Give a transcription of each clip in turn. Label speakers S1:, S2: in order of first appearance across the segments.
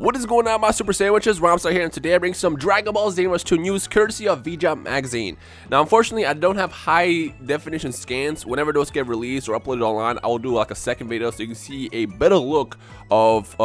S1: What is going on, my super sandwiches? Rhymestyle here, and today I bring some Dragon Ball Xenoverse 2 news courtesy of VJump magazine. Now, unfortunately, I don't have high definition scans. Whenever those get released or uploaded online, I will do like a second video so you can see a better look of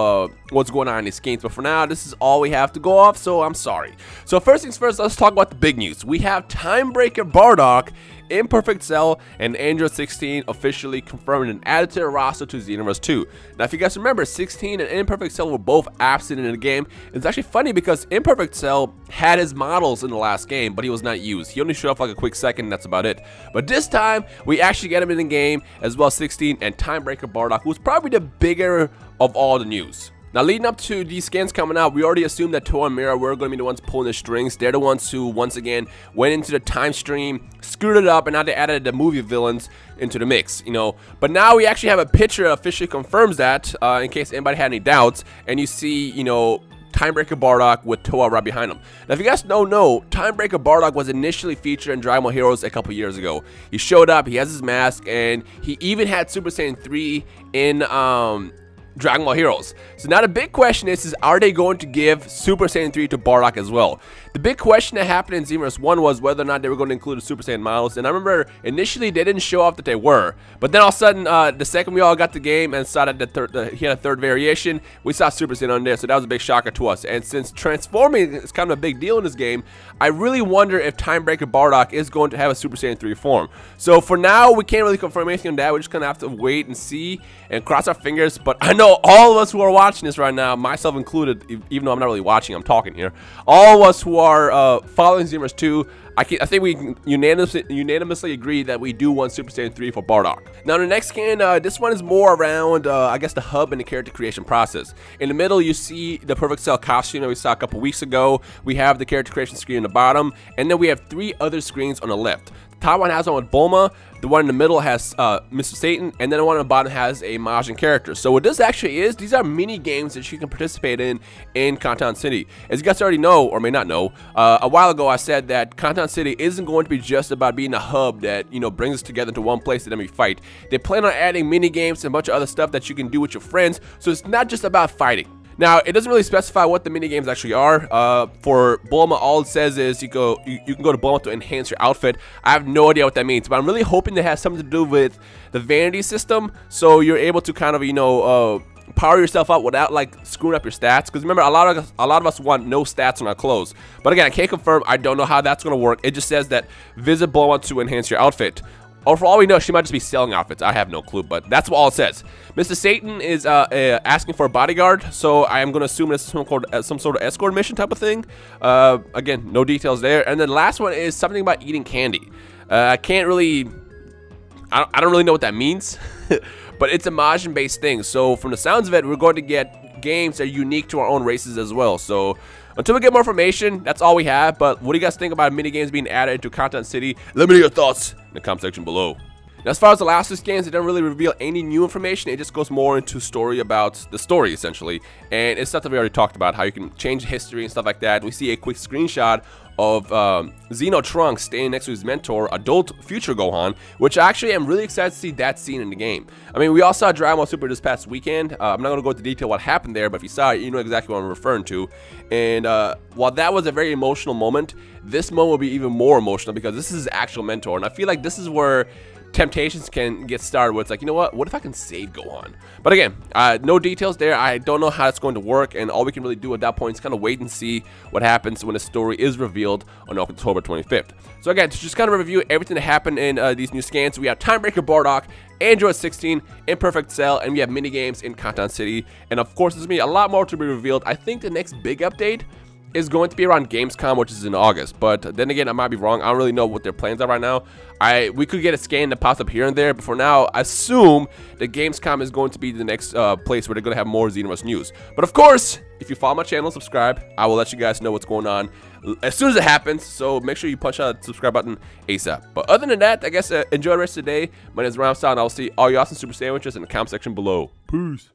S1: what's going on in these scans. But for now, this is all we have to go off, so I'm sorry. So first things first, let's talk about the big news. We have Time Breaker Bardock, Imperfect Cell, and Android 16 officially confirmed and added to the roster to Xenoverse 2. Now, if you guys remember, 16 and Imperfect Cell were both absent in the game. It's actually funny because Imperfect Cell had his models in the last game, but he was not used. He only showed up for like a quick second, and that's about it. But this time, we actually get him in the game, as well as 16 and Time Breaker Bardock, who's probably the bigger of all the news. Now, leading up to these scans coming out, we already assumed that Toa and Mira were going to be the ones pulling the strings. They're the ones who, once again, went into the time stream, screwed it up, and now they added the movie villains into the mix, you know. But now we actually have a picture that officially confirms that, in case anybody had any doubts. And you see, you know, Time Breaker Bardock with Toa right behind him. Now, if you guys don't know, Time Breaker Bardock was initially featured in Dragon Ball Heroes a couple years ago. He showed up, he has his mask, and he even had Super Saiyan 3 in, Dragon Ball Heroes. So now the big question is are they going to give Super Saiyan 3 to Bardock as well? The big question that happened in Xenoverse 1 was whether or not they were going to include the Super Saiyan models, and I remember initially they didn't show off that they were, but then all of a sudden the second we all got the game and saw that he had a third variation, we saw Super Saiyan on there, so that was a big shocker to us. And since transforming is kind of a big deal in this game, I really wonder if Time Breaker Bardock is going to have a Super Saiyan 3 form. So for now, we can't really confirm anything on that. We're just going to have to wait and see and cross our fingers, but I know all of us who are watching this right now, myself included, even though I'm not really watching, I'm talking here, all of us who are following Xenoverse 2, I think we can unanimously agree that we do want Super Saiyan 3 for Bardock. Now, the next scan, this one is more around, I guess, the hub and the character creation process. In the middle, you see the Perfect Cell costume that we saw a couple weeks ago. We have the character creation screen in the bottom, and then we have 3 other screens on the left. The top one has one with Bulma, the one in the middle has Mr. Satan, and then the one on the bottom has a Majin character. So what this actually is, these are mini games that you can participate in Conton City. As you guys already know, or may not know, a while ago I said that Conton City isn't going to be just about being a hub that, you know, brings us together into one place and then we fight. They plan on adding mini games and a bunch of other stuff that you can do with your friends, so it's not just about fighting. Now, it doesn't really specify what the minigames actually are. For Bulma, all it says is you can go to Bulma to enhance your outfit. I have no idea what that means, but I'm really hoping it has something to do with the vanity system, so you're able to kind of, you know, power yourself up without like screwing up your stats. Because remember, a lot of us want no stats on our clothes. But again, I can't confirm. I don't know how that's going to work. It just says that visit Bulma to enhance your outfit. Or for all we know, she might just be selling outfits. I have no clue, but that's all it says. Mr. Satan is asking for a bodyguard, so I am going to assume it's some sort of escort mission type of thing. Again, no details there. And then the last one is something about eating candy. I don't really know what that means, but it's a Majin-based thing. So from the sounds of it, we're going to get games that are unique to our own races as well. So until we get more information, that's all we have. But what do you guys think about minigames being added into Conton City? Let me know your thoughts in the comment section below. Now, as far as the last 2 scans, it doesn't really reveal any new information. It just goes more into story about the story, essentially. And it's stuff that we already talked about, how you can change history and stuff like that. We see a quick screenshot of Xeno Trunks standing next to his mentor, adult future Gohan, which actually I'm really excited to see that scene in the game. I mean, we all saw Dragon Ball Super this past weekend. I'm not going to go into detail what happened there, but if you saw it, you know exactly what I'm referring to. And while that was a very emotional moment, this moment will be even more emotional because this is his actual mentor. And I feel like this is where temptations can get started, where it's like, you know what if I can save Gohan? But again, no details there. I don't know how it's going to work, and all we can really do at that point is kind of wait and see what happens when the story is revealed on October 25th. So again, to just kind of review everything that happened in these new scans, we have Time Breaker Bardock, Android 16, Imperfect Cell, and we have minigames in Conton City. And of course, there's going to be a lot more to be revealed. I think the next big update is going to be around Gamescom, which is in August. But then again, I might be wrong. I don't really know what their plans are right now. We could get a scan that pops up here and there, but for now, I assume that Gamescom is going to be the next place where they're going to have more Xenoverse news. But of course, if you follow my channel, subscribe, I will let you guys know what's going on as soon as it happens. So make sure you punch out the subscribe button ASAP. But other than that, I guess enjoy the rest of the day. My name is Rhymestyle, and I'll see all you awesome super sandwiches in the comment section below. Peace.